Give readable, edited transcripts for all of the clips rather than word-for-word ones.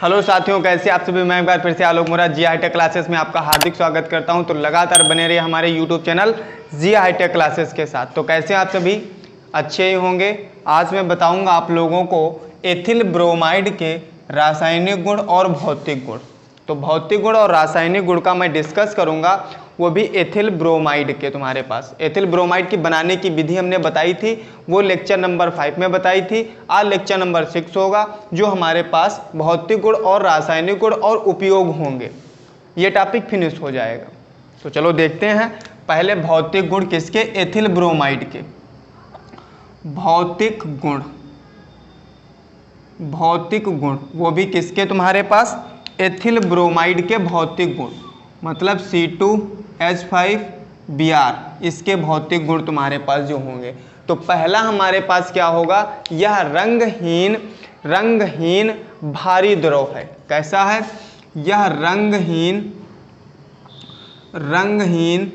Hello साथियों, कैसे आप सभी। मैं एक बार फिर से आलोक मुराद जी हाईटेक क्लासेस में आपका हार्दिक स्वागत करता हूं। तो लगातार बने रहिए हमारे यूट्यूब चैनल जी हाईटेक क्लासेस के साथ। तो कैसे आप सभी अच्छे ही होंगे। आज मैं बताऊंगा आप लोगों को एथिल ब्रोमाइड के रासायनिक गुण और भौतिक गुण। तो भौतिक गुण और रासायनिक गुण का मैं डिस्कस करूंगा, वो भी एथिल ब्रोमाइड के। तुम्हारे पास एथिल ब्रोमाइड की बनाने की विधि हमने बताई थी, वो लेक्चर नंबर 5 में बताई थी। आज लेक्चर नंबर 6 होगा, जो हमारे पास भौतिक गुण और रासायनिक गुण और उपयोग होंगे। ये टॉपिक फिनिश हो जाएगा। तो चलो देखते हैं पहले भौतिक गुण किसके, एथिल ब्रोमाइड के। भौतिक गुण, भौतिक गुण वो भी किसके, तुम्हारे पास एथिल ब्रोमाइड के भौतिक गुण, मतलब C2H5Br, इसके भौतिक गुण तुम्हारे पास जो होंगे। तो पहला हमारे पास क्या होगा, यह रंगहीन भारी द्रव है। कैसा है, यह रंगहीन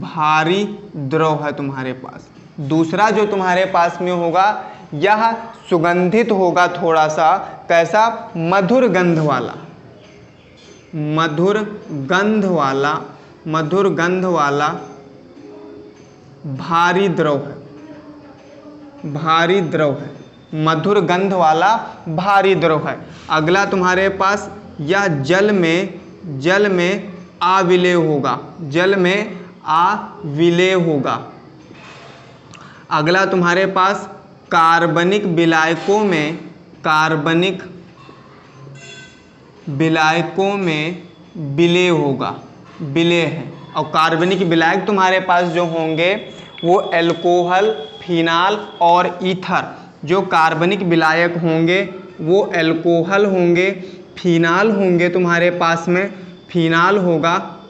भारी द्रव है तुम्हारे पास। दूसरा जो तुम्हारे पास में होगा, यह सुगंधित होगा थोड़ा सा। कैसा, मधुर गंध वाला भारी द्रव है, मधुर गंध वाला भारी द्रव है। अगला तुम्हारे पास, यह जल में आविलेय होगा, अगला तुम्हारे पास कार्बनिक विलायकों में विलेय है। और कार्बनिक विलायक तुम्हारे पास जो होंगे वो एल्कोहल, फिनाल और ईथर। जो कार्बनिक विलायक होंगे वो एल्कोहल होंगे, फिनाल होंगे तुम्हारे पास में, फिनाल होगा,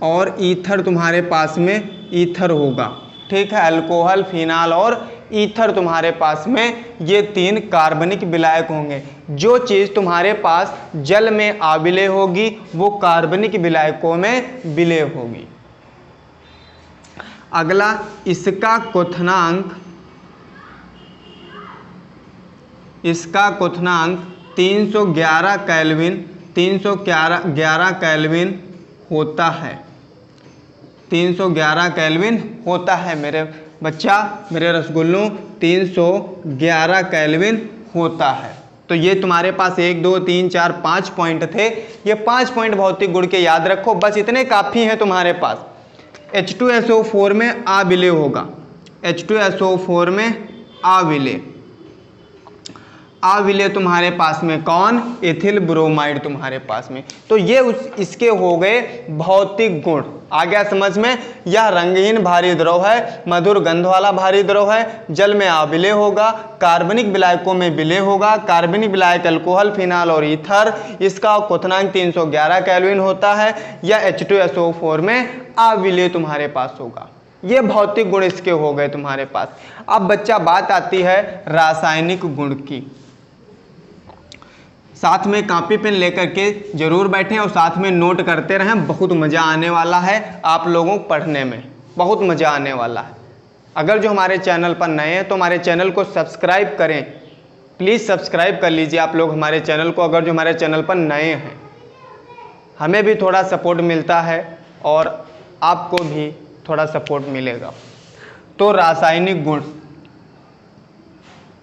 और ईथर तुम्हारे पास में ईथर होगा। ठीक है, अल्कोहल, फिनाल और ईथर तुम्हारे पास में, ये 3 कार्बनिक विलायक होंगे। जो चीज़ तुम्हारे पास जल में आविलेय होगी वो कार्बनिक विलायकों में विलेय होगी। अगला, इसका क्वथनांक 311 केल्विन होता है। 311 केल्विन होता है मेरे बच्चा, मेरे रसगुल्लों, 311 केल्विन होता है। तो ये तुम्हारे पास 1 2 3 4 5 पॉइंट थे। ये 5 पॉइंट भौतिक गुण के याद रखो, बस इतने काफ़ी हैं तुम्हारे पास। H2SO4 में आविलेय होगा, H2SO4 में आविलेय तुम्हारे पास में कौन, एथिल ब्रोमाइड तुम्हारे पास में। तो ये इसके हो गए भौतिक गुण। आ गया समझ में। यह रंगहीन भारी द्रव है, मधुर गंध वाला भारी द्रव है, जल में आविलेय होगा, कार्बनिक विलायकों में विलेय होगा, कार्बनिक विलायक अल्कोहल, फिनाल और ईथर। इसका क्वथनांक 311 केल्विन होता है। यह H2SO4 में आविलेय तुम्हारे पास होगा। ये भौतिक गुण इसके हो गए तुम्हारे पास। अब बच्चा बात आती है रासायनिक गुण की। साथ में कॉपी पेन लेकर के जरूर बैठें और साथ में नोट करते रहें। बहुत मज़ा आने वाला है आप लोगों को पढ़ने में, बहुत मज़ा आने वाला है। अगर जो हमारे चैनल पर नए हैं तो हमारे चैनल को सब्सक्राइब करें, प्लीज़ सब्सक्राइब कर लीजिए आप लोग हमारे चैनल को। अगर जो हमारे चैनल पर नए हैं, हमें भी थोड़ा सपोर्ट मिलता है और आपको भी थोड़ा सपोर्ट मिलेगा। तो रासायनिक गुण,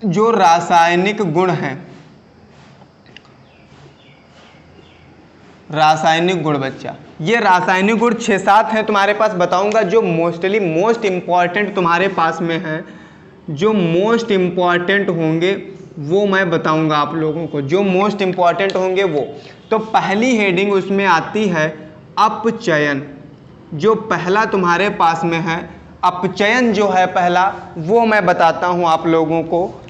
जो रासायनिक गुण हैं, रासायनिक गुण बच्चा, ये रासायनिक गुण 6-7 हैं तुम्हारे पास, बताऊंगा। जो मोस्ट इम्पॉर्टेंट तुम्हारे पास में है, जो मोस्ट इम्पॉर्टेंट होंगे वो मैं बताऊंगा आप लोगों को, जो मोस्ट इम्पॉर्टेंट होंगे वो। तो पहली हेडिंग उसमें आती है अपचयन। जो पहला तुम्हारे पास में है अपचयन, जो है पहला, वो मैं बताता हूं आप लोगों को।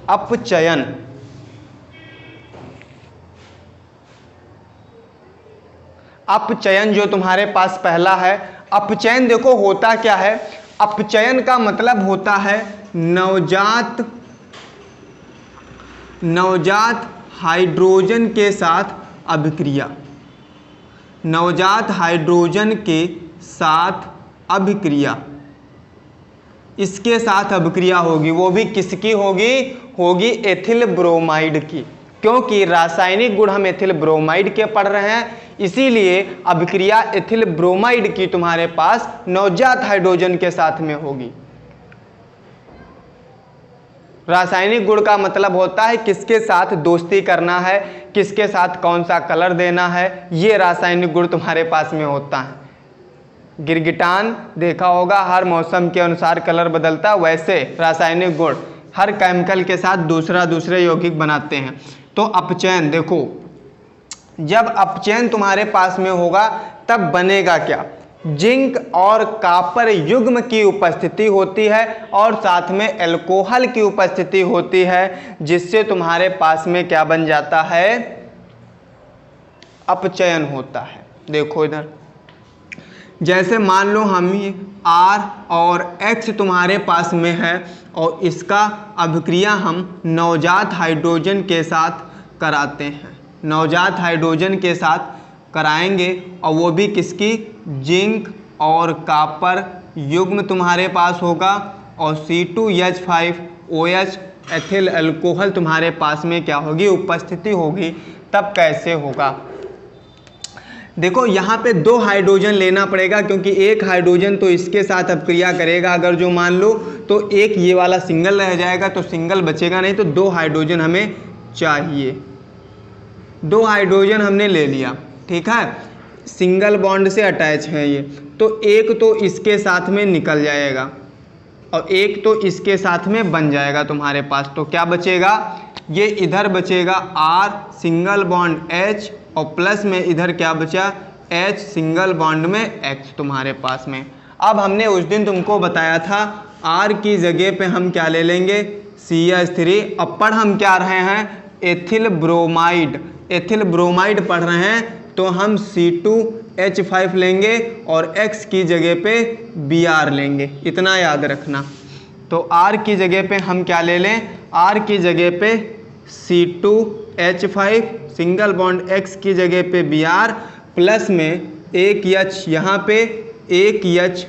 अपचयन जो तुम्हारे पास पहला है, अपचयन देखो होता क्या है। अपचयन का मतलब होता है नवजात हाइड्रोजन के साथ अभिक्रिया, नवजात हाइड्रोजन के साथ अभिक्रिया, इसके साथ अभिक्रिया होगी, वो भी किसकी होगी, होगी एथिल ब्रोमाइड की। क्योंकि रासायनिक गुण हम एथिल ब्रोमाइड के पढ़ रहे हैं, इसीलिए अभिक्रिया एथिल ब्रोमाइड की तुम्हारे पास नवजात हाइड्रोजन के साथ में होगी। रासायनिक गुण का मतलब होता है किसके साथ दोस्ती करना है, किसके साथ कौन सा कलर देना है, ये रासायनिक गुण तुम्हारे पास में होता है। गिरगिटान देखा होगा, हर मौसम के अनुसार कलर बदलता, वैसे रासायनिक गुण हर केमिकल के साथ दूसरे यौगिक बनाते हैं। तो अपचयन देखो, जब अपचयन तुम्हारे पास में होगा तब बनेगा क्या, जिंक और कॉपर युग्म की उपस्थिति होती है और साथ में अल्कोहल की उपस्थिति होती है, जिससे तुम्हारे पास में क्या बन जाता है, अपचयन होता है। देखो इधर, जैसे मान लो हम R और X तुम्हारे पास में है और इसका अभिक्रिया हम नवजात हाइड्रोजन के साथ कराते हैं, नवजात हाइड्रोजन के साथ कराएंगे और वो भी किसकी, जिंक और कॉपर युग्म तुम्हारे पास होगा और C2H5OH एथिल अल्कोहल तुम्हारे पास में क्या होगी, उपस्थिति होगी। तब कैसे होगा, देखो यहाँ पे 2 हाइड्रोजन लेना पड़ेगा, क्योंकि एक हाइड्रोजन तो इसके साथ अपक्रिया करेगा, अगर जो मान लो तो एक ये वाला सिंगल रह जाएगा तो सिंगल बचेगा नहीं, तो 2 हाइड्रोजन हमें चाहिए। 2 हाइड्रोजन हमने ले लिया, ठीक है, सिंगल बॉन्ड से अटैच है ये, तो एक तो इसके साथ में निकल जाएगा और एक तो इसके साथ में बन जाएगा तुम्हारे पास। तो क्या बचेगा, ये इधर बचेगा R सिंगल बॉन्ड H और प्लस में इधर क्या बचा, H सिंगल बॉन्ड में X तुम्हारे पास में। अब हमने उस दिन तुमको बताया था R की जगह पे हम क्या ले लेंगे, CH3। अब पढ़ हम क्या रहे हैं, एथिल ब्रोमाइड, एथिल ब्रोमाइड पढ़ रहे हैं, तो हम C2H5 लेंगे और X की जगह पे Br लेंगे, इतना याद रखना। तो R की जगह पे हम क्या ले लें, R की जगह पे C2H5, सिंगल बॉन्ड X की जगह पे Br, प्लस में एक H यहाँ पे, एक H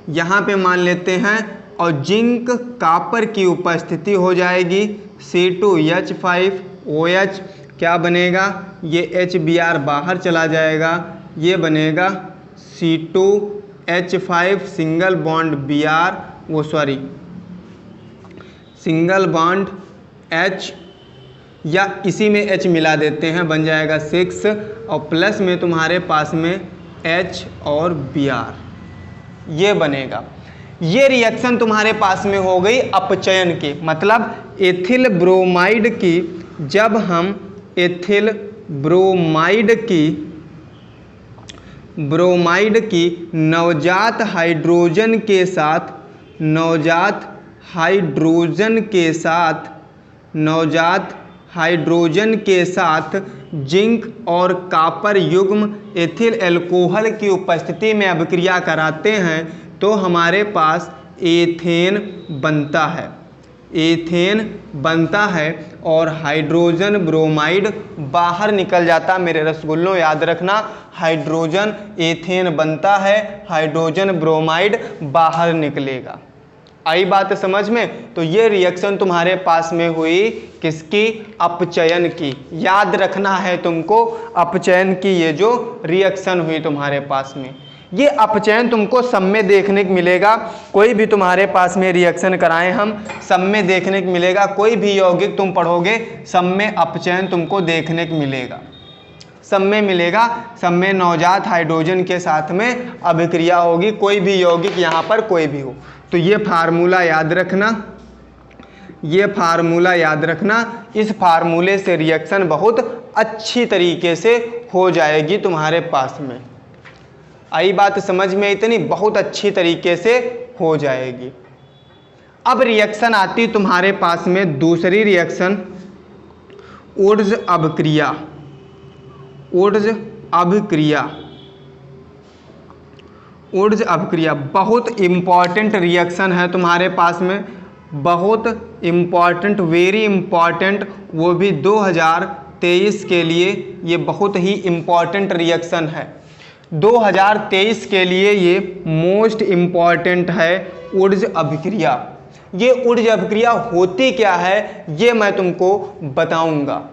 यहाँ पे मान लेते हैं और जिंक कॉपर की उपस्थिति हो जाएगी, C2H5OH क्या बनेगा, ये HBr बाहर चला जाएगा, ये बनेगा C2H5 सिंगल बॉन्ड Br, वो सॉरी सिंगल बॉन्ड H, या इसी में H मिला देते हैं, बन जाएगा 6 और प्लस में तुम्हारे पास में H और Br, ये बनेगा। ये रिएक्शन तुम्हारे पास में हो गई अपचयन की, मतलब एथिल ब्रोमाइड की, जब हम एथिल ब्रोमाइड की नवजात हाइड्रोजन के साथ, नवजात हाइड्रोजन के साथ जिंक और कॉपर युग्म एथिल अल्कोहल की उपस्थिति में अभिक्रिया कराते हैं, तो हमारे पास एथेन बनता है, एथेन बनता है और हाइड्रोजन ब्रोमाइड बाहर निकल जाता। मेरे रसगुल्लों याद रखना, हाइड्रोजन एथेन बनता है, हाइड्रोजन ब्रोमाइड बाहर निकलेगा। आई बात समझ में। तो ये रिएक्शन तुम्हारे पास में हुई किसकी, अपचयन की। याद रखना है तुमको, अपचयन की ये जो रिएक्शन हुई तुम्हारे पास में, ये अपचयन तुमको सब में देखने को मिलेगा। कोई भी तुम्हारे पास में रिएक्शन कराएं हम, सब में देखने को मिलेगा। कोई भी यौगिक तुम पढ़ोगे सब में अपचयन तुमको देखने को मिलेगा, सब में मिलेगा। सब में नवजात हाइड्रोजन के साथ में अभिक्रिया होगी, कोई भी यौगिक यहाँ पर कोई भी हो। तो ये फार्मूला याद रखना, ये फार्मूला याद रखना। इस फार्मूले से रिएक्शन बहुत अच्छी तरीके से हो जाएगी तुम्हारे पास में। आई बात समझ में, इतनी बहुत अच्छी तरीके से हो जाएगी। अब रिएक्शन आती तुम्हारे पास में दूसरी रिएक्शन, ऊर्ज अभिक्रिया। ऊर्ज अभिक्रिया, ऊर्ज अभिक्रिया बहुत इम्पॉर्टेंट रिएक्शन है तुम्हारे पास में, बहुत इम्पॉर्टेंट, वेरी इम्पॉर्टेंट, वो भी 2023 के लिए ये बहुत ही इम्पॉर्टेंट रिएक्शन है। 2023 के लिए ये मोस्ट इम्पॉर्टेंट है ऊर्ज अभिक्रिया। ये ऊर्जा अभिक्रिया होती क्या है ये मैं तुमको बताऊंगा।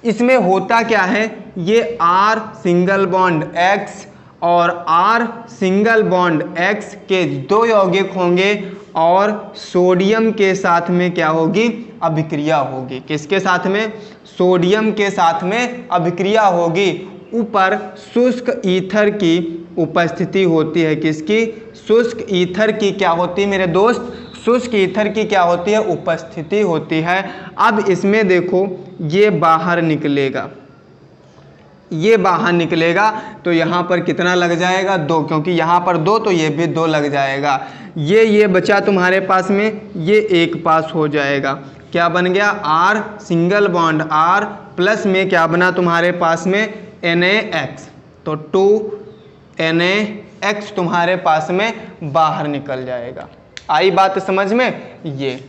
इसमें होता क्या है, ये R सिंगल बॉन्ड X और R सिंगल बॉन्ड X के दो यौगिक होंगे और सोडियम के साथ में क्या होगी, अभिक्रिया होगी। किसके साथ में, सोडियम के साथ में अभिक्रिया होगी। ऊपर शुष्क ईथर की उपस्थिति होती है। किसकी, शुष्क ईथर की क्या होती है मेरे दोस्त, शुष्क ईथर की क्या होती है, उपस्थिति होती है। अब इसमें देखो ये बाहर निकलेगा, ये बाहर निकलेगा तो यहाँ पर कितना लग जाएगा, 2, क्योंकि यहाँ पर 2 तो ये भी 2 लग जाएगा। ये बचा तुम्हारे पास में, ये एक पास हो जाएगा। क्या बन गया, R single bond R plus में क्या बना तुम्हारे पास में NaX, तो 2NaX तुम्हारे पास में बाहर निकल जाएगा। आई बात समझ में। ये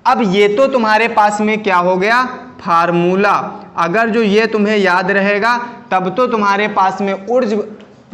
अब ये तो तुम्हारे पास में क्या हो गया, फार्मूला। अगर जो ये तुम्हें याद रहेगा तब तो तुम्हारे पास में ऊर्जा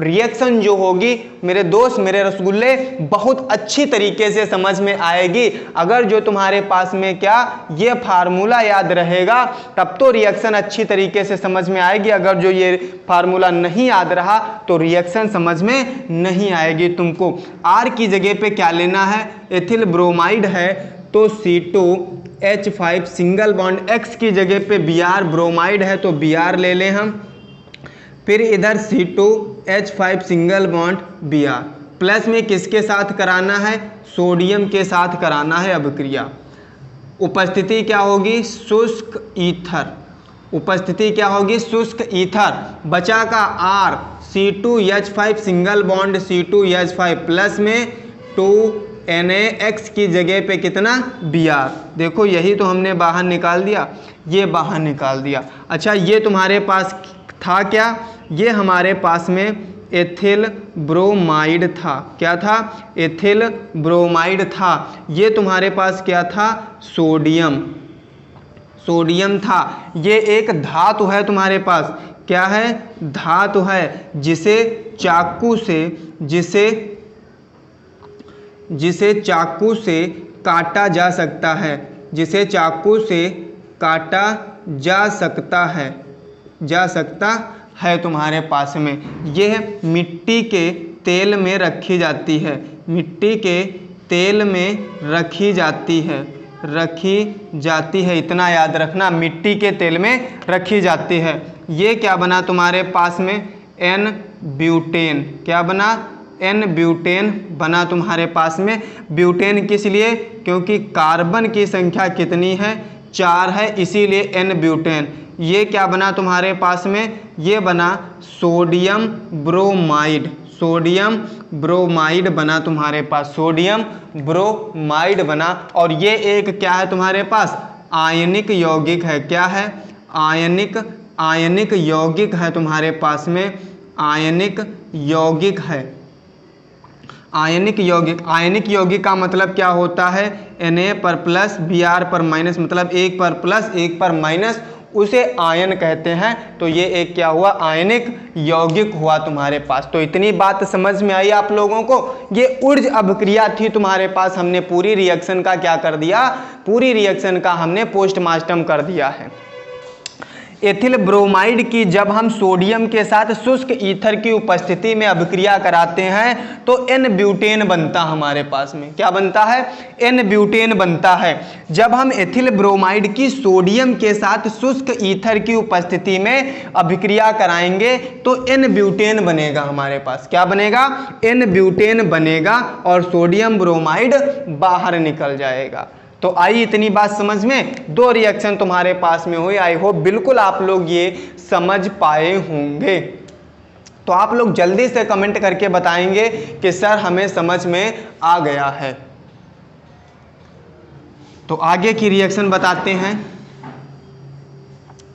रिएक्शन जो होगी मेरे दोस्त, मेरे रसगुल्ले, बहुत अच्छी तरीके से समझ में आएगी। अगर जो तुम्हारे पास में क्या ये फार्मूला याद रहेगा तब तो रिएक्शन अच्छी तरीके से समझ में आएगी। अगर जो ये फार्मूला नहीं याद रहा तो रिएक्शन समझ में नहीं आएगी तुमको। R की जगह पे क्या लेना है, एथिल ब्रोमाइड है तो C2H5 सिंगल बॉन्ड X की जगह पे Br ब्रोमाइड है तो Br ले लें हम। फिर इधर C2H5 single bond Br plus में किसके साथ कराना है, सोडियम के साथ कराना है अभिक्रिया। उपस्थिति क्या होगी, शुष्क ईथर, उपस्थिति क्या होगी, शुष्क ईथर। बचा का R C2H5 single bond C2H5 plus में 2NaX की जगह पे कितना, Br। देखो यही तो हमने बाहर निकाल दिया, ये बाहर निकाल दिया। अच्छा ये तुम्हारे पास था क्या, ये हमारे पास में एथिल ब्रोमाइड था। क्या था, एथिल ब्रोमाइड था। ये तुम्हारे पास क्या था, सोडियम, सोडियम था। ये एक धातु है तुम्हारे पास, क्या है, धातु है, जिसे चाकू से काटा जा सकता है, जिसे चाकू से काटा जा सकता है तुम्हारे पास में। यह मिट्टी के तेल में रखी जाती है, मिट्टी के तेल में रखी जाती है, इतना याद रखना, मिट्टी के तेल में रखी जाती है। ये क्या बना तुम्हारे पास में, N ब्यूटेन। क्या बना, N ब्यूटेन बना तुम्हारे पास में। ब्यूटेन किस लिए, क्योंकि कार्बन की संख्या कितनी है, 4 है, इसीलिए N ब्यूटेन। ये क्या बना तुम्हारे पास में, ये बना सोडियम ब्रोमाइड, सोडियम ब्रोमाइड बना तुम्हारे पास, सोडियम ब्रोमाइड बना। और ये एक क्या है तुम्हारे पास, आयनिक यौगिक है। क्या है, आयनिक यौगिक है तुम्हारे पास में, आयनिक यौगिक है। आयनिक यौगिक का मतलब क्या होता है, Na पर प्लस Br पर माइनस, मतलब एक पर प्लस एक पर माइनस, उसे आयन कहते हैं। तो ये एक क्या हुआ, आयनिक यौगिक हुआ तुम्हारे पास। तो इतनी बात समझ में आई आप लोगों को। ये ऊर्ज अभिक्रिया थी तुम्हारे पास। हमने पूरी रिएक्शन का क्या कर दिया, पूरी रिएक्शन का हमने पोस्टमार्टम कर दिया है। एथिल ब्रोमाइड की जब हम सोडियम के साथ शुष्क ईथर की उपस्थिति में अभिक्रिया कराते हैं तो N ब्यूटेन बनता हमारे पास में। क्या बनता है, N ब्यूटेन बनता है। जब हम एथिल ब्रोमाइड की सोडियम के साथ शुष्क ईथर की उपस्थिति में अभिक्रिया कराएंगे तो N ब्यूटेन बनेगा हमारे पास। क्या बनेगा, N ब्यूटेन बनेगा और सोडियम ब्रोमाइड बाहर निकल जाएगा। तो आई इतनी बात समझ में। 2 रिएक्शन तुम्हारे पास में हुई। आई होप बिल्कुल आप लोग ये समझ पाए होंगे। तो आप लोग जल्दी से कमेंट करके बताएंगे कि सर हमें समझ में आ गया है। तो आगे की रिएक्शन बताते हैं।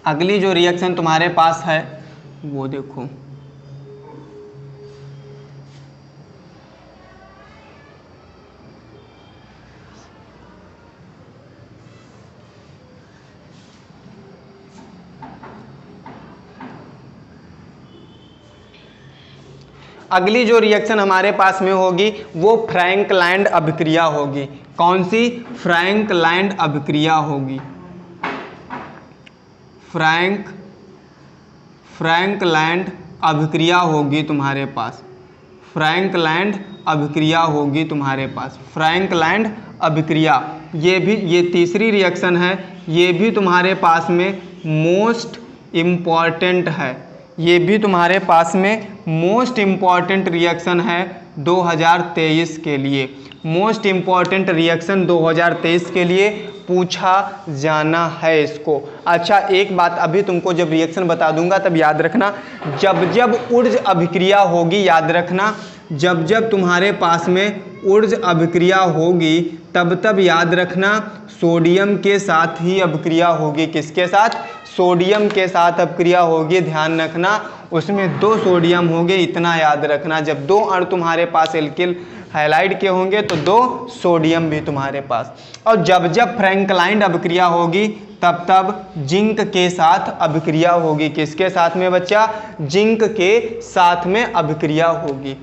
अगली जो रिएक्शन तुम्हारे पास है वो देखो, अगली जो रिएक्शन हमारे पास में होगी वो फ्रैंकलैंड अभिक्रिया होगी। कौन सी? फ्रैंकलैंड अभिक्रिया होगी। फ्रैंकलैंड अभिक्रिया होगी तुम्हारे पास। फ्रैंकलैंड अभिक्रिया होगी तुम्हारे पास। फ्रैंकलैंड अभिक्रिया, ये तीसरी रिएक्शन है, ये भी तुम्हारे पास में मोस्ट इम्पॉर्टेंट है। ये भी तुम्हारे पास में मोस्ट इम्पॉर्टेंट रिएक्शन है 2023 के लिए। मोस्ट इम्पॉर्टेंट रिएक्शन 2023 के लिए पूछा जाना है इसको। अच्छा, एक बात अभी तुमको जब रिएक्शन बता दूंगा तब याद रखना, जब जब ऊर्ज अभिक्रिया होगी, याद रखना, जब जब तुम्हारे पास में ऊर्ज अभिक्रिया होगी तब तब याद रखना सोडियम के साथ ही अभिक्रिया होगी। किसके साथ? सोडियम के साथ अभिक्रिया होगी। ध्यान रखना, उसमें 2 सोडियम होंगे, इतना याद रखना। जब 2 अणु तुम्हारे पास एल्किल हैलाइड के होंगे तो 2 सोडियम भी तुम्हारे पास। और जब जब फ्रैंकलैंड अभिक्रिया होगी तब तब जिंक के साथ अभिक्रिया होगी। किसके साथ में बच्चा? जिंक के साथ में अभिक्रिया होगी।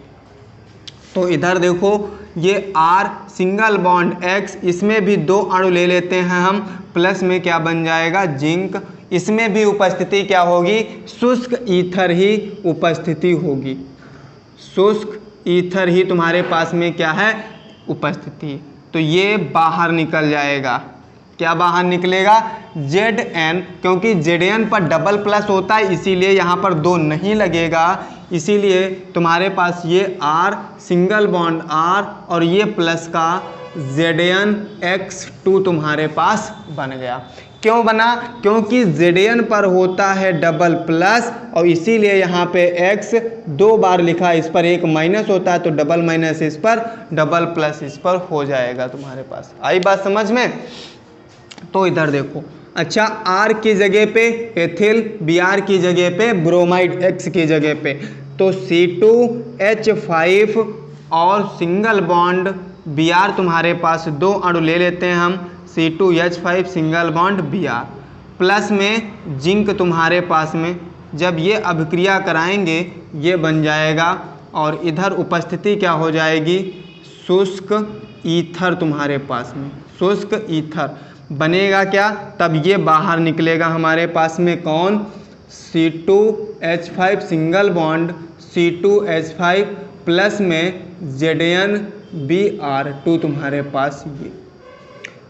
तो इधर देखो, ये R सिंगल बॉन्ड X, इसमें भी 2 अणु ले लेते हैं हम, प्लस में क्या बन जाएगा? जिंक। इसमें भी उपस्थिति क्या होगी? शुष्क ईथर ही उपस्थिति होगी। शुष्क ईथर ही तुम्हारे पास में क्या है? उपस्थिति। तो ये बाहर निकल जाएगा। क्या बाहर निकलेगा? Zn, क्योंकि Zn पर डबल प्लस होता है इसीलिए यहाँ पर 2 नहीं लगेगा, इसीलिए तुम्हारे पास ये R सिंगल बॉन्ड R और ये प्लस का ZnX2 तुम्हारे पास बन गया। क्यों बना? क्योंकि Zn पर होता है डबल प्लस और इसीलिए यहाँ पे X 2 बार लिखा, इस पर एक माइनस होता है तो डबल माइनस इस पर, डबल प्लस इस पर हो जाएगा तुम्हारे पास। आई बात समझ में? तो इधर देखो, अच्छा, R की जगह पे एथिल, Br की जगह पे ब्रोमाइड, X की जगह पे, तो C2H5 और सिंगल बॉन्ड Br तुम्हारे पास 2 अणु ले लेते हैं हम, C2H5 single bond Br, plus में जिंक तुम्हारे पास में, जब ये अभिक्रिया कराएंगे ये बन जाएगा और इधर उपस्थिति क्या हो जाएगी? शुष्क ईथर तुम्हारे पास में, शुष्क ईथर बनेगा क्या? तब ये बाहर निकलेगा हमारे पास में कौन? C2H5 single bond C2H5 plus में ZnBr2 तुम्हारे पास। ये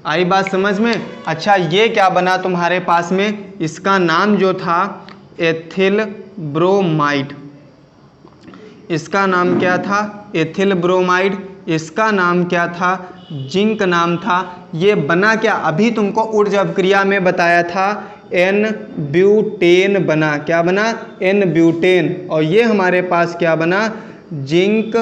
आई बात समझ में? अच्छा, ये क्या बना तुम्हारे पास में? इसका नाम जो था एथिल ब्रोमाइड, इसका नाम क्या था? Ethyl bromide. इसका नाम क्या था? जिंक नाम था। ये बना क्या? अभी तुमको ऊर्ज अभिक्रिया में बताया था, N ब्यूटेन बना। क्या बना? N butane. और ये हमारे पास क्या बना? जिंक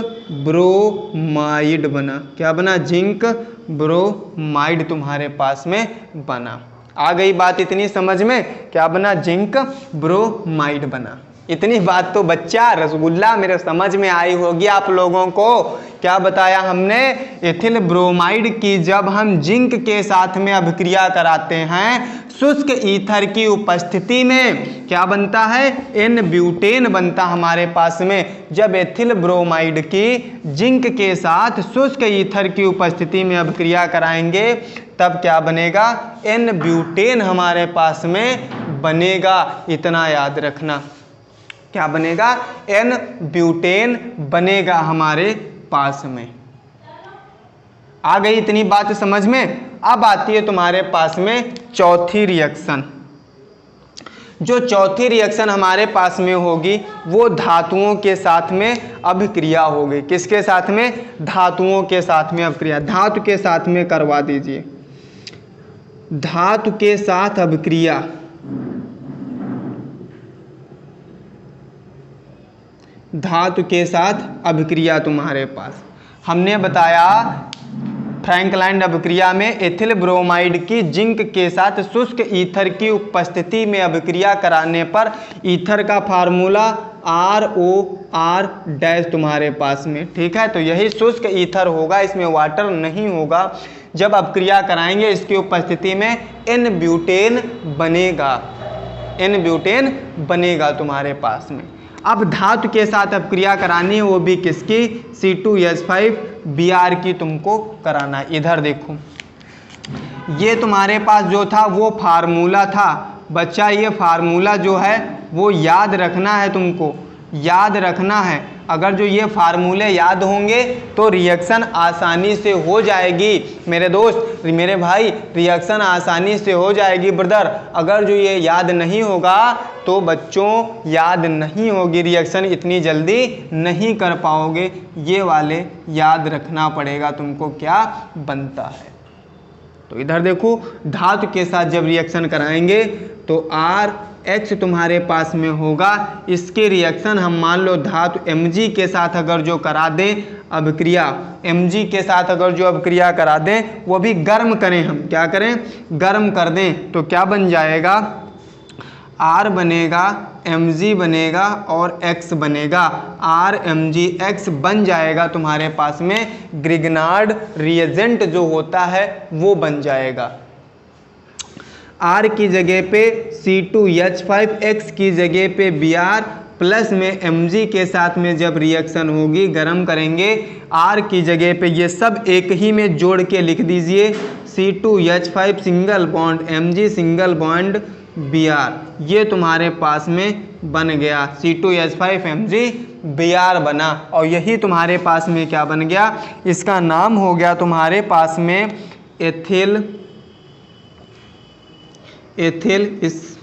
ब्रोमाइड बना। क्या बना? जिंक ब्रोमाइड तुम्हारे पास में बना। आ गई बात इतनी समझ में? क्या बना? जिंक ब्रोमाइड बना। इतनी बात तो बच्चा रसगुल्ला मेरे समझ में आई होगी आप लोगों को। क्या बताया हमने? एथिल ब्रोमाइड की जब हम जिंक के साथ में अभिक्रिया कराते हैं शुष्क ईथर की उपस्थिति में, क्या बनता है? N ब्यूटेन बनता हमारे पास में। जब एथिल ब्रोमाइड की जिंक के साथ शुष्क ईथर की उपस्थिति में अभिक्रिया कराएंगे तब क्या बनेगा? N ब्यूटेन हमारे पास में बनेगा। इतना याद रखना। क्या बनेगा? N ब्यूटेन बनेगा हमारे पास में। आ गई इतनी बात समझ में? अब आती है तुम्हारे पास में चौथी रिएक्शन। जो चौथी रिएक्शन हमारे पास में होगी वो धातुओं के साथ में अभिक्रिया होगी। किसके साथ में? धातुओं के साथ में अभिक्रिया। धातु के साथ में करवा दीजिए। धातु के साथ अभिक्रिया, धातु के साथ अभिक्रिया तुम्हारे पास हमने बताया फ्रैंकलैंड अभिक्रिया में एथिल ब्रोमाइड की जिंक के साथ शुष्क ईथर की उपस्थिति में अभिक्रिया कराने पर ईथर का फार्मूला ROR डैश तुम्हारे पास में। ठीक है, तो यही शुष्क ईथर होगा, इसमें वाटर नहीं होगा। जब अभिक्रिया कराएंगे इसकी उपस्थिति में N ब्यूटेन बनेगा, N ब्यूटेन बनेगा तुम्हारे पास में। अब धातु के साथ अभिक्रिया करानी है, वो भी किसकी? C2H5 Br की तुमको कराना है। इधर देखो, ये तुम्हारे पास जो था वो फार्मूला था बच्चा, ये फार्मूला जो है वो याद रखना है, तुमको याद रखना है। अगर जो ये फार्मूले याद होंगे तो रिएक्शन आसानी से हो जाएगी मेरे दोस्त, मेरे भाई, रिएक्शन आसानी से हो जाएगी ब्रदर। अगर जो ये याद नहीं होगा तो बच्चों याद नहीं होगी, रिएक्शन इतनी जल्दी नहीं कर पाओगे। ये वाले याद रखना पड़ेगा तुमको क्या बनता है। तो इधर देखो, धातु के साथ जब रिएक्शन कराएंगे तो RH तुम्हारे पास में होगा। इसके रिएक्शन हम मान लो धातु Mg के साथ अगर जो करा दें अभिक्रिया, Mg के साथ अगर जो अभिक्रिया करा दें, वो भी गर्म करें, हम क्या करें, गर्म कर दें, तो क्या बन जाएगा, R बनेगा, Mg बनेगा और X बनेगा। RMgX बन जाएगा तुम्हारे पास में, ग्रिग्नार्ड रिएजेंट जो होता है वो बन जाएगा। R की जगह पे C2H5, X की जगह पे Br प्लस में Mg के साथ में जब रिएक्शन होगी, गर्म करेंगे, R की जगह पे ये सब एक ही में जोड़ के लिख दीजिए, C2H5 single bond Mg single bond Br, ये तुम्हारे पास में बन गया, C2H5 Mg Br बना। और यही तुम्हारे पास में क्या बन गया, इसका नाम हो गया तुम्हारे पास में एथिल इस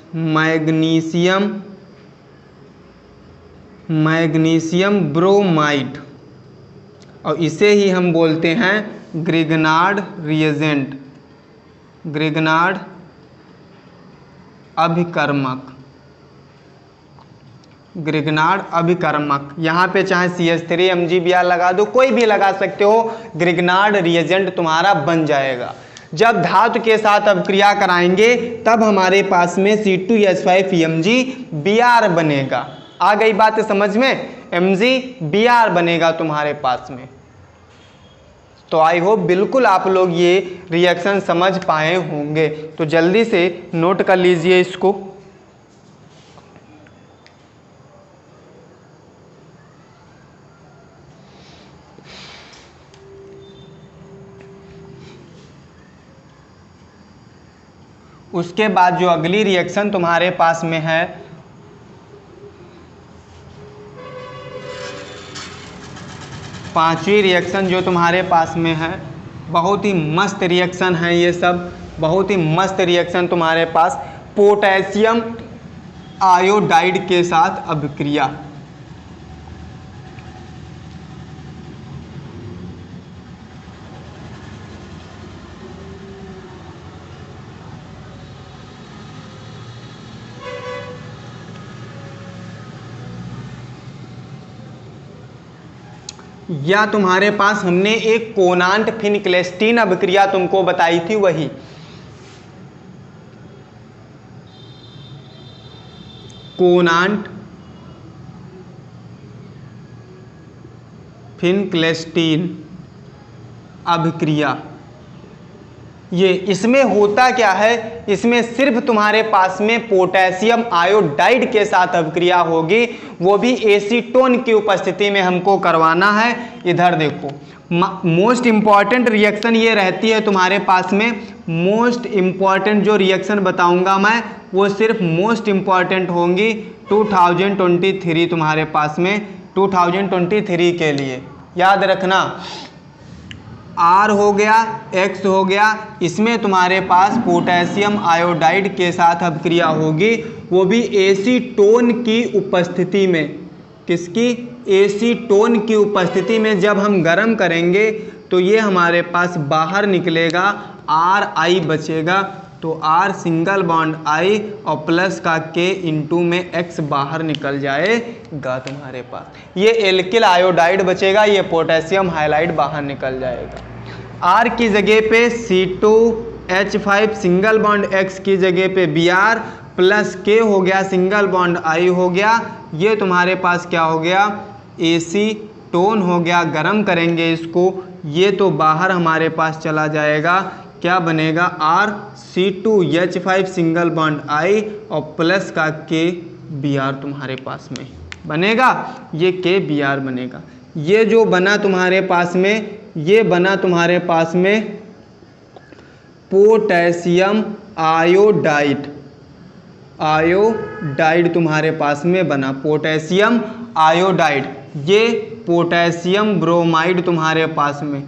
मैग्नीशियम ब्रोमाइड, और इसे ही हम बोलते हैं ग्रिग्नार्ड रिएजेंट, ग्रिग्नार्ड अभिकर्मक, ग्रिग्नार्ड अभिकर्मक। यहाँ पे चाहे CH3 MgBr लगा दो, कोई भी लगा सकते हो, ग्रिग्नार्ड रिएजेंट तुम्हारा बन जाएगा। जब धातु के साथ अभिक्रिया कराएंगे तब हमारे पास में C2H5 MgBr बनेगा। आ गई बात समझ में, MgBr बनेगा तुम्हारे पास में। तो आई होप बिल्कुल आप लोग ये रिएक्शन समझ पाए होंगे। तो जल्दी से नोट कर लीजिए इसको। उसके बाद जो अगली रिएक्शन तुम्हारे पास में है, पांचवी रिएक्शन जो तुम्हारे पास में है, बहुत ही मस्त रिएक्शन है ये सब, बहुत ही मस्त रिएक्शन तुम्हारे पास, पोटेशियम आयोडाइड के साथ अभिक्रिया। या तुम्हारे पास हमने एक कोनांट फिनक्लेस्टीन अभिक्रिया तुमको बताई थी, वही कोनांट फिनक्लेस्टीन अभिक्रिया। ये इसमें होता क्या है, इसमें सिर्फ तुम्हारे पास में पोटेशियम आयोडाइड के साथ अभिक्रिया होगी, वो भी एसीटोन की उपस्थिति में हमको करवाना है। इधर देखो, मोस्ट इम्पॉर्टेंट रिएक्शन ये रहती है तुम्हारे पास में, मोस्ट इम्पॉर्टेंट जो रिएक्शन बताऊंगा मैं वो सिर्फ मोस्ट इम्पॉर्टेंट होंगी 2023 तुम्हारे पास में, 2023 के लिए याद रखना। R हो गया, X हो गया, इसमें तुम्हारे पास पोटेशियम आयोडाइड के साथ अभिक्रिया होगी, वो भी एसीटोन की उपस्थिति में। किसकी? एसीटोन की उपस्थिति में जब हम गर्म करेंगे तो ये हमारे पास बाहर निकलेगा, RI बचेगा, तो R सिंगल बॉन्ड I और प्लस का K इंटू में X बाहर निकल जाएगा तुम्हारे पास। ये एल्किल आयोडाइड बचेगा, ये पोटेशियम हाइलाइड बाहर निकल जाएगा। R की जगह पे C2H5 सिंगल बॉन्ड X की जगह पे Br प्लस K हो गया, सिंगल बॉन्ड I हो गया, ये तुम्हारे पास क्या हो गया, एसीटोन हो गया। गर्म करेंगे इसको, ये तो बाहर हमारे पास चला जाएगा, क्या बनेगा, RC2H5 सिंगल बॉन्ड I और प्लस का K Br तुम्हारे पास में बनेगा, ये K Br बनेगा। ये जो बना तुम्हारे पास में ये बना तुम्हारे पास में पोटेशियम आयोडाइड। आयोडाइड तुम्हारे पास में बना पोटेशियम आयोडाइड। ये पोटेशियम ब्रोमाइड तुम्हारे पास में,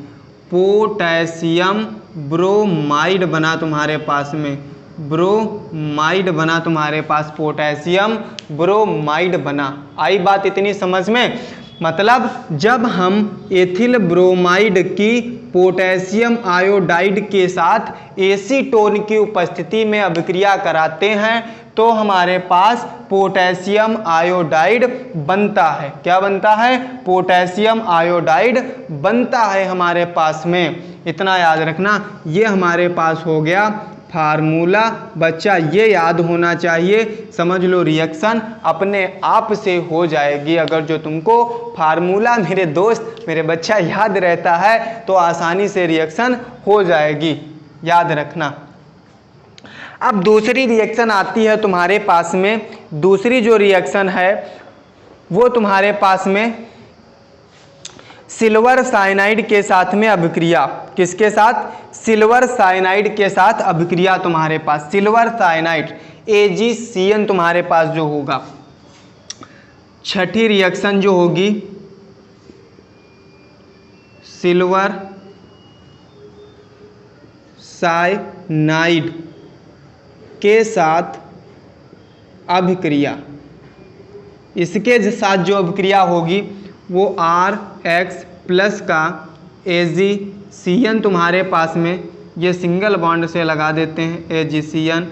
पोटेशियम ब्रोमाइड बना तुम्हारे पास में, ब्रोमाइड बना तुम्हारे पास, पोटेशियम ब्रोमाइड बना। आई बात इतनी समझ में? मतलब जब हम एथिल ब्रोमाइड की पोटेशियम आयोडाइड के साथ एसीटोन की उपस्थिति में अभिक्रिया कराते हैं तो हमारे पास पोटेशियम आयोडाइड बनता है। क्या बनता है? पोटेशियम आयोडाइड बनता है हमारे पास में। इतना याद रखना, ये हमारे पास हो गया फार्मूला। बच्चा ये याद होना चाहिए, समझ लो रिएक्शन अपने आप से हो जाएगी। अगर जो तुमको फार्मूला मेरे दोस्त मेरे बच्चा याद रहता है तो आसानी से रिएक्शन हो जाएगी, याद रखना। अब दूसरी रिएक्शन आती है तुम्हारे पास में। दूसरी जो रिएक्शन है वो तुम्हारे पास में सिल्वर साइनाइड के साथ में अभिक्रिया। किसके साथ? सिल्वर साइनाइड के साथ अभिक्रिया तुम्हारे पास। सिल्वर साइनाइड AgCN तुम्हारे पास जो होगा। छठी रिएक्शन जो होगी सिल्वर साइनाइड के साथ अभिक्रिया। इसके साथ जो अभिक्रिया होगी वो RX प्लस का AgCN तुम्हारे पास में, ये सिंगल बॉन्ड से लगा देते हैं AgCN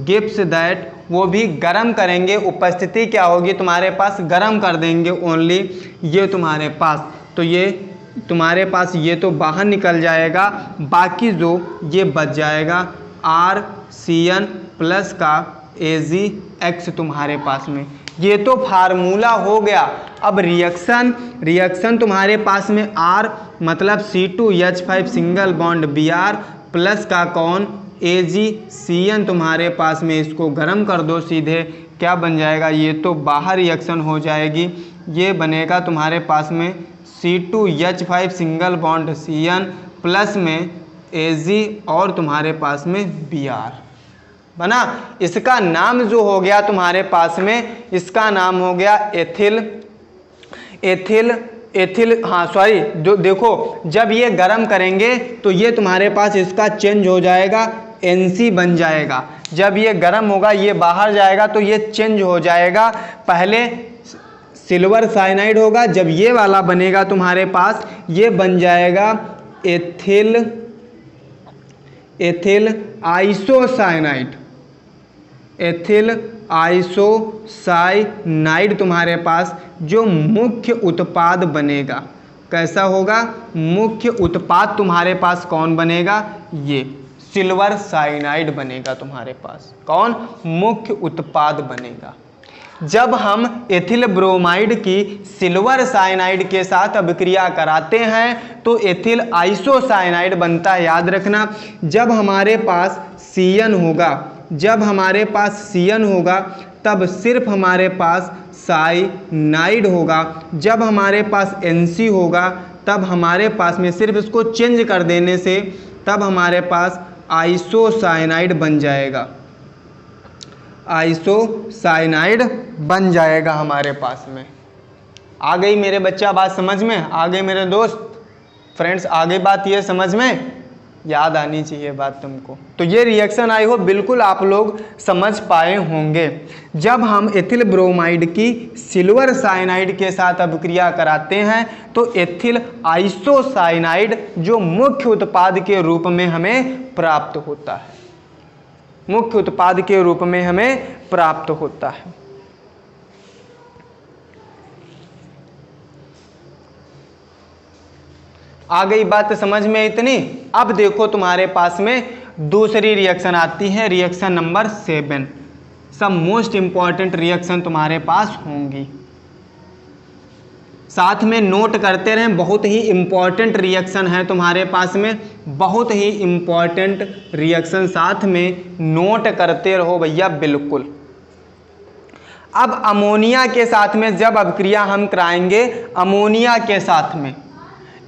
गिव्स दैट, वो भी गर्म करेंगे। उपस्थिति क्या होगी तुम्हारे पास? गर्म कर देंगे ओनली। ये तुम्हारे पास तो ये तुम्हारे पास ये तो बाहर निकल जाएगा, बाकी जो ये बच जाएगा RCN प्लस का AgX तुम्हारे पास में। ये तो फार्मूला हो गया। अब रिएक्शन तुम्हारे पास में R मतलब C2H5 single bond Br plus का कौन? AgCN तुम्हारे पास में। इसको गर्म कर दो सीधे, क्या बन जाएगा? ये तो बाहर रिएक्शन हो जाएगी। ये बनेगा तुम्हारे पास में C2H5 single bond Cn plus में Ag और तुम्हारे पास में Br बना। इसका नाम जो हो गया तुम्हारे पास में, इसका नाम हो गया एथिल हाँ सॉरी, जो देखो जब ये गर्म करेंगे तो ये तुम्हारे पास इसका चेंज हो जाएगा, NC बन जाएगा। जब ये गर्म होगा ये बाहर जाएगा तो ये चेंज हो जाएगा। पहले सिल्वर साइनाइड होगा, जब ये वाला बनेगा तुम्हारे पास ये बन जाएगा एथिल आइसोसाइनाइड। एथिल आइसोसाइनाइड तुम्हारे पास जो मुख्य उत्पाद बनेगा। कैसा होगा? मुख्य उत्पाद तुम्हारे पास कौन बनेगा? ये सिल्वर साइनाइड बनेगा तुम्हारे पास। कौन? मुख्य उत्पाद बनेगा। जब हम एथिल ब्रोमाइड की सिल्वर साइनाइड के साथ अभिक्रिया कराते हैं तो एथिल आइसोसाइनाइड बनता है। याद रखना, जब हमारे पास Cn होगा तब सिर्फ हमारे पास साइनाइड होगा। जब हमारे पास NC होगा तब हमारे पास में सिर्फ इसको चेंज कर देने से तब हमारे पास आइसोसाइनाइड बन जाएगा। आइसोसाइनाइड बन जाएगा हमारे पास में। आ गई मेरे बच्चा बात समझ में? आ गई मेरे दोस्त फ्रेंड्स? आ गई बात ये समझ में? याद आनी चाहिए बात तुमको। तो ये रिएक्शन आई हो बिल्कुल आप लोग समझ पाए होंगे। जब हम एथिल ब्रोमाइड की सिल्वर साइनाइड के साथ अभिक्रिया कराते हैं तो एथिल आइसोसाइनाइड जो मुख्य उत्पाद के रूप में हमें प्राप्त होता है। मुख्य उत्पाद के रूप में हमें प्राप्त होता है। आ गई बात समझ में इतनी? अब देखो तुम्हारे पास में दूसरी रिएक्शन आती है, रिएक्शन नंबर 7। सब मोस्ट इंपॉर्टेंट रिएक्शन तुम्हारे पास होंगी, साथ में नोट करते रहें। बहुत ही इंपॉर्टेंट रिएक्शन है तुम्हारे पास में, बहुत ही इंपॉर्टेंट रिएक्शन साथ में नोट करते रहो भैया बिल्कुल। अब अमोनिया के साथ में जब अभिक्रिया हम कराएंगे, अमोनिया के साथ में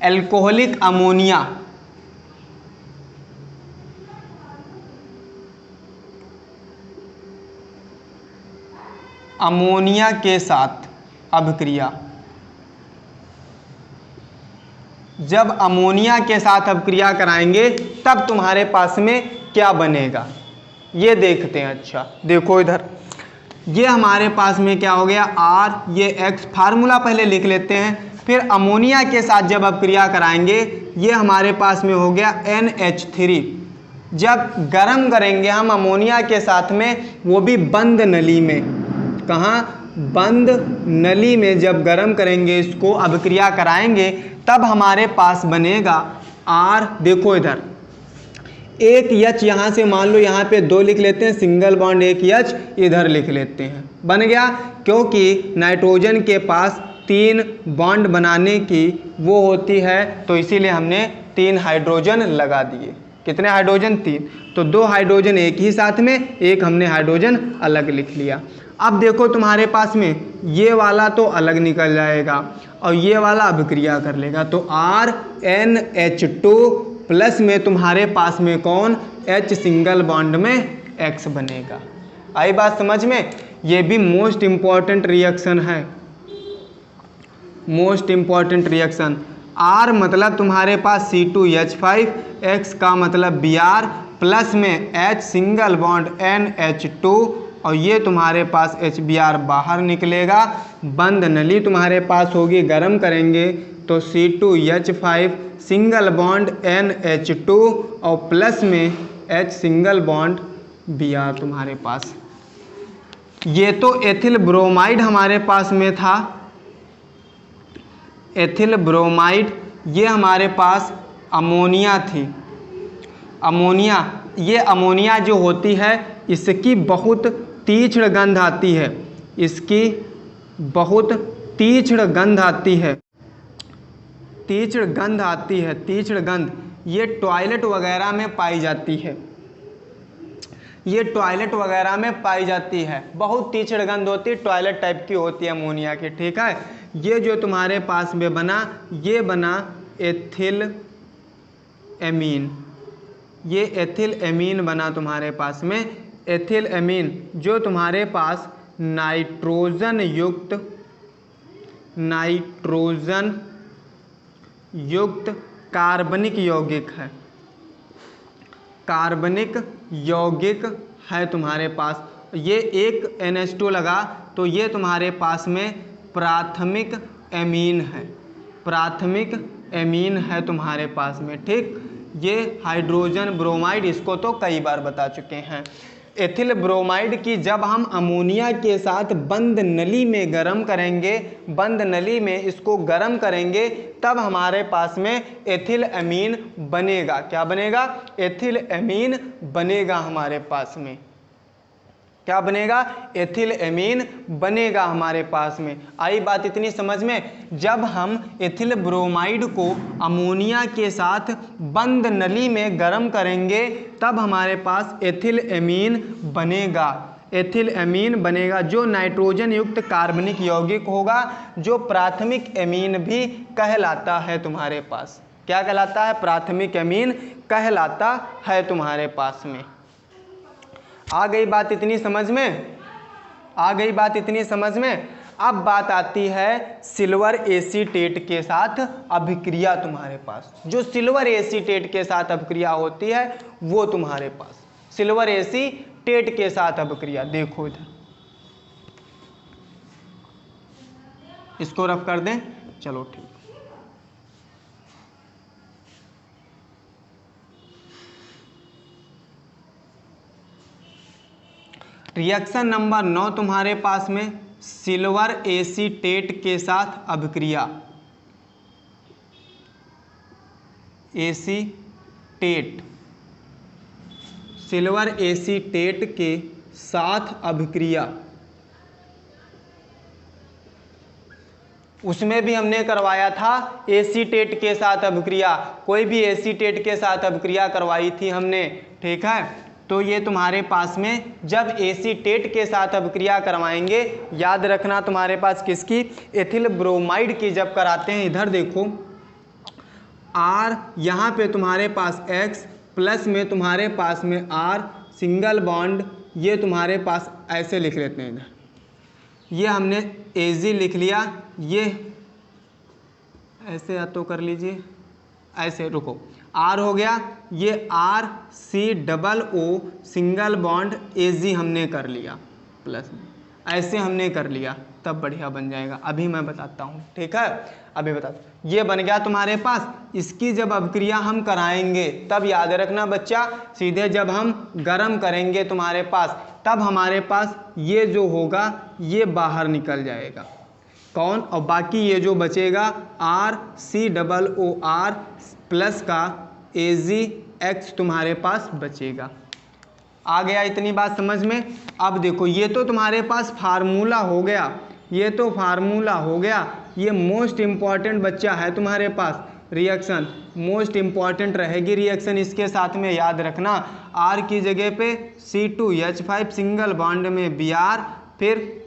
एल्कोहलिक अमोनिया अमोनिया के साथ अभिक्रिया, जब अमोनिया के साथ अभिक्रिया कराएंगे तब तुम्हारे पास में क्या बनेगा ये देखते हैं। अच्छा देखो इधर, ये हमारे पास में क्या हो गया R, ये X, फार्मूला पहले लिख लेते हैं, फिर अमोनिया के साथ जब अभिक्रिया कराएंगे ये हमारे पास में हो गया NH3। जब गर्म करेंगे हम अमोनिया के साथ में, वो भी बंद नली में, कहाँ, बंद नली में जब गर्म करेंगे, इसको अभिक्रिया कराएंगे, तब हमारे पास बनेगा R। देखो इधर एक H, यहाँ से मान लो यहाँ पे 2 लिख लेते हैं, सिंगल बॉन्ड एक H इधर लिख लेते हैं, बन गया। क्योंकि नाइट्रोजन के पास 3 बॉन्ड बनाने की वो होती है, तो इसीलिए हमने 3 हाइड्रोजन लगा दिए। कितने हाइड्रोजन? 3। तो 2 हाइड्रोजन एक ही साथ में, एक हमने हाइड्रोजन अलग लिख लिया। अब देखो तुम्हारे पास में ये वाला तो अलग निकल जाएगा और ये वाला अभिक्रिया कर लेगा, तो RNH2 प्लस में तुम्हारे पास में कौन, H सिंगल बॉन्ड में X बनेगा। आई बात समझ में? ये भी मोस्ट इम्पॉर्टेंट रिएक्शन है, मोस्ट इम्पॉर्टेंट रिएक्शन। R मतलब तुम्हारे पास C2H5, X का मतलब Br, प्लस में H सिंगल बॉन्ड NH2 और ये तुम्हारे पास HBr बाहर निकलेगा। बंद नली तुम्हारे पास होगी, गर्म करेंगे तो C2H5 सिंगल बॉन्ड NH2 और प्लस में H सिंगल बॉन्ड Br तुम्हारे पास। ये तो एथिल ब्रोमाइड हमारे पास में था, एथिल ब्रोमाइड। ये हमारे पास अमोनिया थी, अमोनिया। ये अमोनिया जो होती है इसकी बहुत तीक्ष्ण गंध आती है, इसकी बहुत तीक्ष्ण गंध आती है, तीक्ष्ण गंध आती है, तीक्ष्ण गंध। ये टॉयलेट वगैरह में पाई जाती है, ये टॉयलेट वगैरह में पाई जाती है, बहुत तीक्ष्ण गंध होती है, टॉयलेट टाइप की होती है अमोनिया की। ठीक है, ये जो तुम्हारे पास में बना, ये बना एथिल एमीन, ये एथिल एमीन बना तुम्हारे पास में, एथिल एमीन जो तुम्हारे पास नाइट्रोजन युक्त कार्बनिक यौगिक है, कार्बनिक यौगिक है तुम्हारे पास। ये एक NH2 लगा तो ये तुम्हारे पास में प्राथमिक एमीन है, प्राथमिक एमीन है तुम्हारे पास में। ठीक, ये हाइड्रोजन ब्रोमाइड, इसको तो कई बार बता चुके हैं। एथिल ब्रोमाइड की जब हम अमोनिया के साथ बंद नली में गर्म करेंगे, बंद नली में इसको गर्म करेंगे, तब हमारे पास में एथिल एमीन बनेगा। क्या बनेगा? एथिल एमीन बनेगा हमारे पास में। क्या बनेगा? एथिल एमीन बनेगा हमारे पास में। आई बात इतनी समझ में? जब हम एथिल ब्रोमाइड को अमोनिया के साथ बंद नली में गर्म करेंगे तब हमारे पास एथिल एमीन बनेगा, एथिल एमीन बनेगा, जो नाइट्रोजन युक्त कार्बनिक यौगिक होगा, जो प्राथमिक एमीन भी कहलाता है तुम्हारे पास। क्या कहलाता है? प्राथमिक एमीन कहलाता है तुम्हारे पास में। आ गई बात इतनी समझ में? आ गई बात इतनी समझ में? अब बात आती है सिल्वर एसीटेट के साथ अभिक्रिया तुम्हारे पास। जो सिल्वर एसीटेट के साथ अभिक्रिया होती है वो तुम्हारे पास, सिल्वर एसीटेट के साथ अभिक्रिया। देखो इधर, इसको रफ कर दें, चलो ठीक। रिएक्शन नंबर 9 तुम्हारे पास में सिल्वर एसीटेट के साथ अभिक्रिया, एसीटेट, सिल्वर एसीटेट के साथ अभिक्रिया। उसमें भी हमने करवाया था एसीटेट के साथ अभिक्रिया, कोई भी एसीटेट के साथ अभिक्रिया करवाई थी हमने। ठीक है, तो ये तुम्हारे पास में जब एसीटेट के साथ अभिक्रिया करवाएंगे, याद रखना तुम्हारे पास किसकी, एथिल ब्रोमाइड की जब कराते हैं। इधर देखो, R, यहाँ पे तुम्हारे पास X, प्लस में तुम्हारे पास में R, सिंगल बॉन्ड, ये तुम्हारे पास ऐसे लिख लेते हैं इधर, ये हमने AZ लिख लिया, ये ऐसे या तो कर लीजिए, ऐसे रुको, R हो गया, ये RCOO सिंगल बॉन्ड AZ हमने कर लिया, प्लस में ऐसे हमने कर लिया, तब बढ़िया बन जाएगा। अभी मैं बताता हूँ, ठीक है, अभी बताता हूँ। ये बन गया तुम्हारे पास। इसकी जब अभिक्रिया हम कराएंगे तब याद रखना बच्चा, सीधे जब हम गर्म करेंगे तुम्हारे पास, तब हमारे पास ये जो होगा ये बाहर निकल जाएगा, कौन, और बाकी ये जो बचेगा RCOOR प्लस का AgX तुम्हारे पास बचेगा। आ गया इतनी बात समझ में। अब देखो ये तो तुम्हारे पास फार्मूला हो गया, ये तो फार्मूला हो गया, ये मोस्ट इम्पॉर्टेंट बच्चा है तुम्हारे पास रिएक्शन, मोस्ट इम्पॉर्टेंट रहेगी रिएक्शन इसके साथ में, याद रखना। R की जगह पे C2H5 सिंगल बॉन्ड में Br, फिर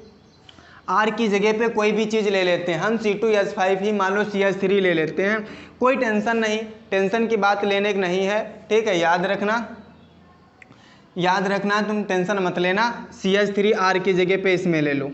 R की जगह पे कोई भी चीज़ ले लेते हैं हम, C2H5 ही मान लो CH3 ले लेते हैं, कोई टेंशन नहीं, टेंशन की बात लेने की नहीं है, ठीक है, याद रखना, याद रखना, तुम टेंशन मत लेना। CH3R की जगह पे इसमें ले लो,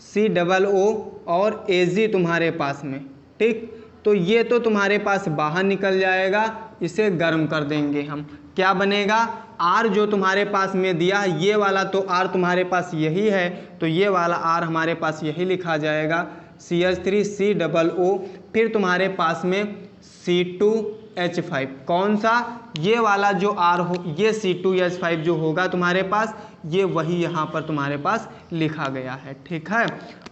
COO और AZ तुम्हारे पास में, ठीक, तो ये तो तुम्हारे पास बाहर निकल जाएगा, इसे गर्म कर देंगे हम, क्या बनेगा, R जो तुम्हारे पास में दिया, ये वाला तो R तुम्हारे पास यही है, तो ये वाला R हमारे पास यही लिखा जाएगा, CH3COO, फिर तुम्हारे पास में C2H5, कौन सा, ये वाला जो R हो, ये C2H5 जो होगा तुम्हारे पास, ये वही यहाँ पर तुम्हारे पास लिखा गया है, ठीक है,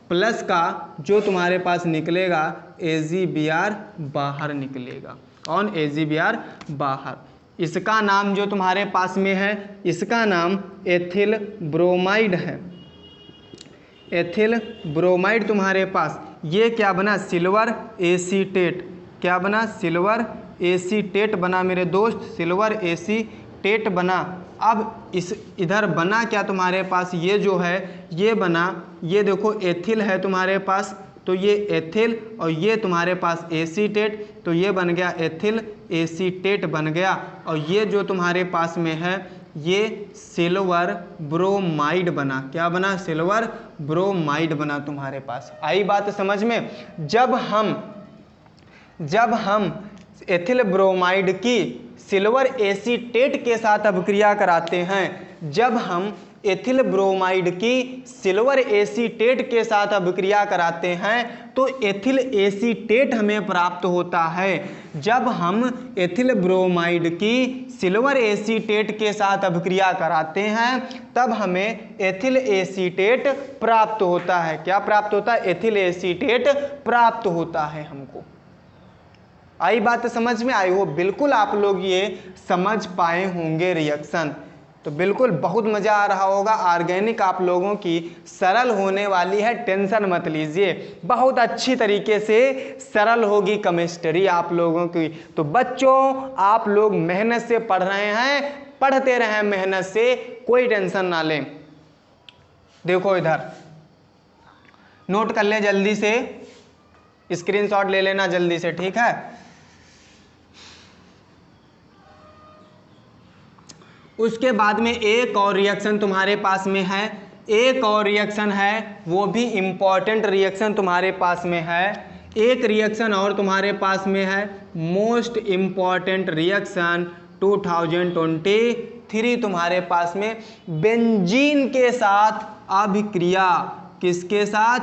प्लस का जो तुम्हारे पास निकलेगा AgBr बाहर निकलेगा, कौन, AgBr बाहर। इसका नाम जो तुम्हारे पास में है, इसका नाम एथिल ब्रोमाइड है, एथिल ब्रोमाइड तुम्हारे पास, ये क्या बना, सिल्वर एसीटेट, क्या बना, सिल्वर एसीटेट बना मेरे दोस्त, सिल्वर एसीटेट बना। अब इस इधर बना क्या तुम्हारे पास, ये जो है ये बना, ये देखो एथिल है तुम्हारे पास, तो ये एथिल, और ये तुम्हारे पास एसीटेट, तो ये बन गया एथिल एसीटेट बन गया, और ये जो तुम्हारे पास में है ये सिल्वर ब्रोमाइड बना, क्या बना, सिल्वर ब्रोमाइड बना तुम्हारे पास। आई बात समझ में। जब हम एथिल ब्रोमाइड की सिल्वर एसीटेट के साथ अभिक्रिया कराते हैं, जब हम एथिल ब्रोमाइड की सिल्वर एसीटेट के साथ अभिक्रिया कराते हैं तो एथिल एसीटेट हमें प्राप्त होता है। जब हम एथिल ब्रोमाइड की सिल्वर एसीटेट के साथ अभिक्रिया कराते हैं तब हमें एथिल एसीटेट प्राप्त होता है। क्या प्राप्त होता है, एथिल एसीटेट प्राप्त होता है हमको। आई बात समझ में आई हो, बिल्कुल आप लोग ये समझ पाए होंगे रिएक्शन, तो बिल्कुल बहुत मज़ा आ रहा होगा। ऑर्गेनिक आप लोगों की सरल होने वाली है, टेंशन मत लीजिए, बहुत अच्छी तरीके से सरल होगी केमिस्ट्री आप लोगों की। तो बच्चों आप लोग मेहनत से पढ़ रहे हैं, पढ़ते रहें मेहनत से, कोई टेंशन ना लें। देखो इधर नोट कर लें जल्दी से, स्क्रीनशॉट ले लेना जल्दी से, ठीक है। उसके बाद में एक और रिएक्शन तुम्हारे पास में है, एक और रिएक्शन है, वो भी इम्पॉर्टेंट रिएक्शन तुम्हारे पास में है। एक रिएक्शन और तुम्हारे पास में है, मोस्ट इम्पॉर्टेंट रिएक्शन 2023 तुम्हारे पास में, बेंजीन के साथ अभिक्रिया। किसके साथ,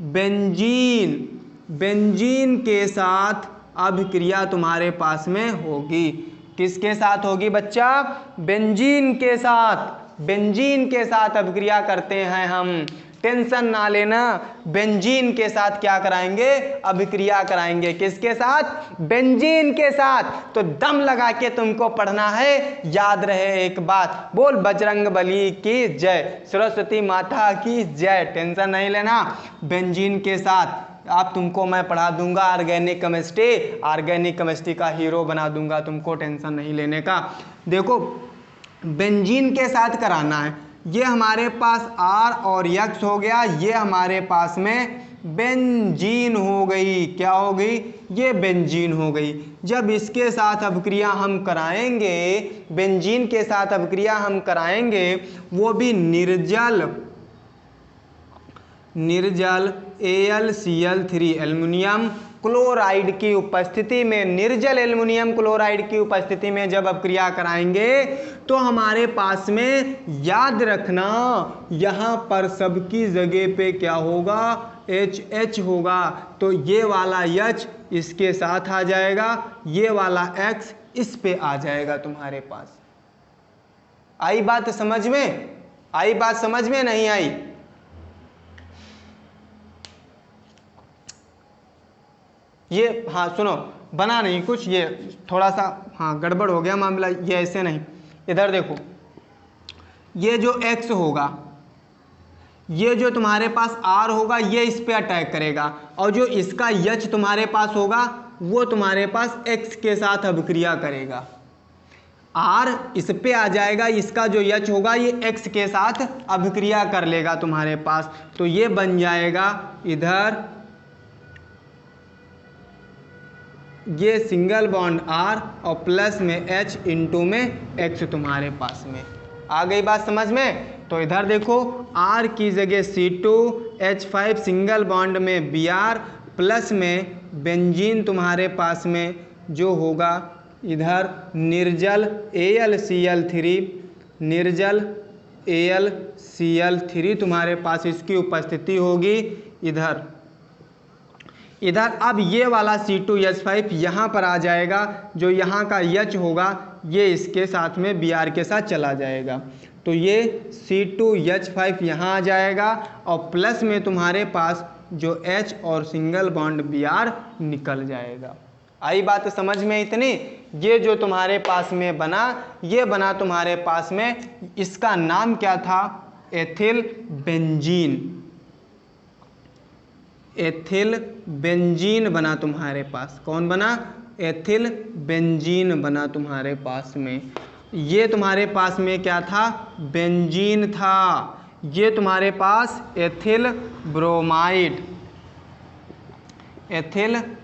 बेंजीन, बेंजीन के साथ अभिक्रिया तुम्हारे पास में होगी। किसके साथ होगी बच्चा, बेंजीन के साथ। बेंजीन के साथ अभिक्रिया करते हैं हम, टेंशन ना लेना। बेंजीन के साथ क्या कराएंगे, अभिक्रिया कराएंगे। किसके साथ, बेंजीन के साथ। तो दम लगा के तुमको पढ़ना है, याद रहे एक बात, बोल बजरंगबली की जय, सरस्वती माता की जय। टेंशन नहीं लेना, बेंजीन के साथ आप तुमको मैं पढ़ा दूंगा ऑर्गेनिक केमिस्ट्री, ऑर्गेनिक केमिस्ट्री का हीरो बना दूंगा, तुमको टेंशन नहीं लेने का। देखो बेंजीन के साथ कराना है, ये हमारे पास R और X हो गया, ये हमारे पास में बेंजीन हो गई। क्या हो गई? ये बेंजीन हो गई। जब इसके साथ अभिक्रिया हम कराएंगे, बेंजीन के साथ अभिक्रिया हम कराएंगे, वो भी निर्जल AlCl3 एल्युमिनियम क्लोराइड की उपस्थिति में, निर्जल एल्युमिनियम क्लोराइड की उपस्थिति में जब अभिक्रिया कराएंगे तो हमारे पास में, याद रखना, यहां पर सबकी जगह पे क्या होगा? HH होगा। तो ये वाला H इसके साथ आ जाएगा, ये वाला X इस पे आ जाएगा तुम्हारे पास। आई बात समझ में? आई बात समझ में? नहीं आई? ये हाँ सुनो, बना नहीं कुछ, ये थोड़ा सा हाँ गड़बड़ हो गया मामला। ये ऐसे नहीं, इधर देखो, ये जो X होगा, ये जो तुम्हारे पास R होगा, ये इस पे अटैक करेगा, और जो इसका H तुम्हारे पास होगा वो तुम्हारे पास X के साथ अभिक्रिया करेगा। R इस पे आ जाएगा, इसका जो H होगा ये X के साथ अभिक्रिया कर लेगा तुम्हारे पास। तो ये बन जाएगा इधर, ये सिंगल बॉन्ड R और प्लस में H इंटू में X तुम्हारे पास में। आ गई बात समझ में? तो इधर देखो, R की जगह C2H5 सिंगल बॉन्ड में Br प्लस में बेंजीन तुम्हारे पास में जो होगा इधर निर्जल AlCl3 तुम्हारे पास इसकी उपस्थिति होगी इधर। अब ये वाला C2H5 यहाँ पर आ जाएगा, जो यहाँ का H होगा ये इसके साथ में Br के साथ चला जाएगा। तो ये C2H5 यहाँ आ जाएगा और प्लस में तुम्हारे पास जो H और सिंगल बॉन्ड Br निकल जाएगा। आई बात समझ में इतनी? ये जो तुम्हारे पास में बना, ये बना तुम्हारे पास में, इसका नाम क्या था? एथिल बेंजीन बना तुम्हारे पास। कौन बना? एथिल बेंजीन बना तुम्हारे पास में। ये तुम्हारे पास में क्या था? बेंजीन था। ये तुम्हारे पास एथिल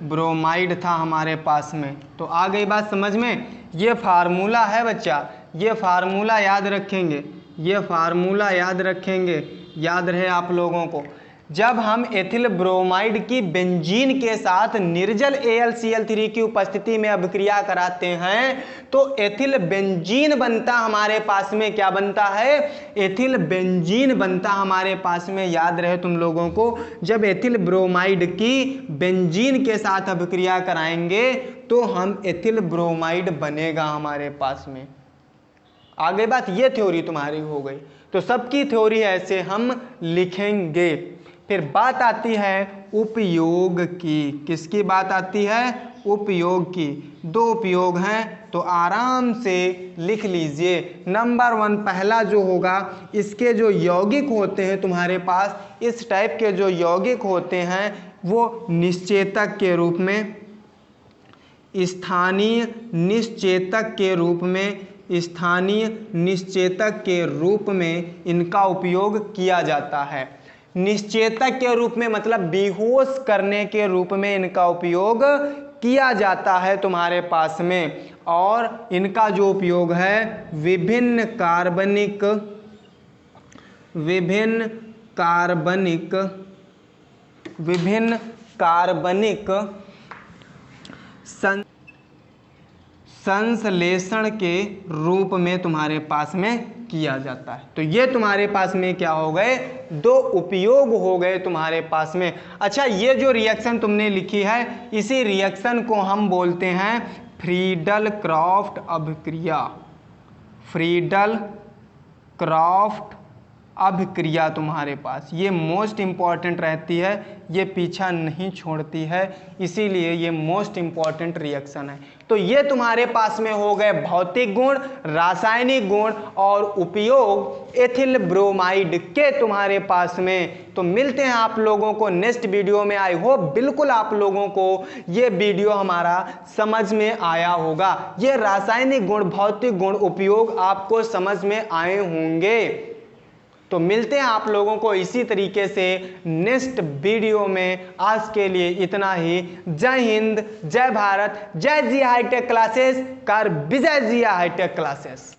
ब्रोमाइड था हमारे पास में। तो आ गई बात समझ में? ये फार्मूला है बच्चा, ये फार्मूला याद रखेंगे, ये फार्मूला याद रखेंगे, याद रहे आप लोगों को। जब हम एथिल ब्रोमाइड की बेंजीन के साथ निर्जल AlCl3 की उपस्थिति में अभिक्रिया कराते हैं तो एथिल बेंजीन बनता हमारे पास में। क्या बनता है? एथिल बेंजीन बनता हमारे पास में। याद रहे तुम लोगों को, जब एथिल ब्रोमाइड की बेंजीन के साथ अभिक्रिया कराएंगे तो हम एथिल ब्रोमाइड बनेगा हमारे पास में। आगे बात, ये थ्योरी तुम्हारी हो गई। तो सबकी थ्योरी ऐसे हम लिखेंगे। फिर बात आती है उपयोग की। किसकी बात आती है? उपयोग की। दो उपयोग हैं तो आराम से लिख लीजिए। नंबर 1 पहला जो होगा, इसके जो यौगिक होते हैं तुम्हारे पास, इस टाइप के जो यौगिक होते हैं वो निश्चेतक के रूप में, स्थानीय निश्चेतक के रूप में इनका उपयोग किया जाता है। निश्चेतक के रूप में मतलब बेहोश करने के रूप में इनका उपयोग किया जाता है तुम्हारे पास में। और इनका जो उपयोग है विभिन्न कार्बनिक संश्लेषण के रूप में तुम्हारे पास में किया जाता है। तो ये तुम्हारे पास में क्या हो गए? दो उपयोग हो गए तुम्हारे पास में। अच्छा, ये जो रिएक्शन तुमने लिखी है, इसी रिएक्शन को हम बोलते हैं फ्रीडल क्रॉफ्ट अभिक्रिया। फ्रीडल क्रॉफ्ट अभिक्रिया तुम्हारे पास ये मोस्ट इम्पॉर्टेंट रहती है, ये पीछा नहीं छोड़ती है, इसीलिए ये मोस्ट इम्पॉर्टेंट रिएक्शन है। तो ये तुम्हारे पास में हो गए भौतिक गुण, रासायनिक गुण और उपयोग एथिल ब्रोमाइड के तुम्हारे पास में। तो मिलते हैं आप लोगों को नेक्स्ट वीडियो में। आई होप बिल्कुल आप लोगों को ये वीडियो हमारा समझ में आया होगा। ये रासायनिक गुण, भौतिक गुण, उपयोग आपको समझ में आए होंगे। तो मिलते हैं आप लोगों को इसी तरीके से नेक्स्ट वीडियो में। आज के लिए इतना ही। जय हिंद, जय भारत, जय जिया हाईटेक क्लासेस, कर विजय जिया हाईटेक क्लासेस।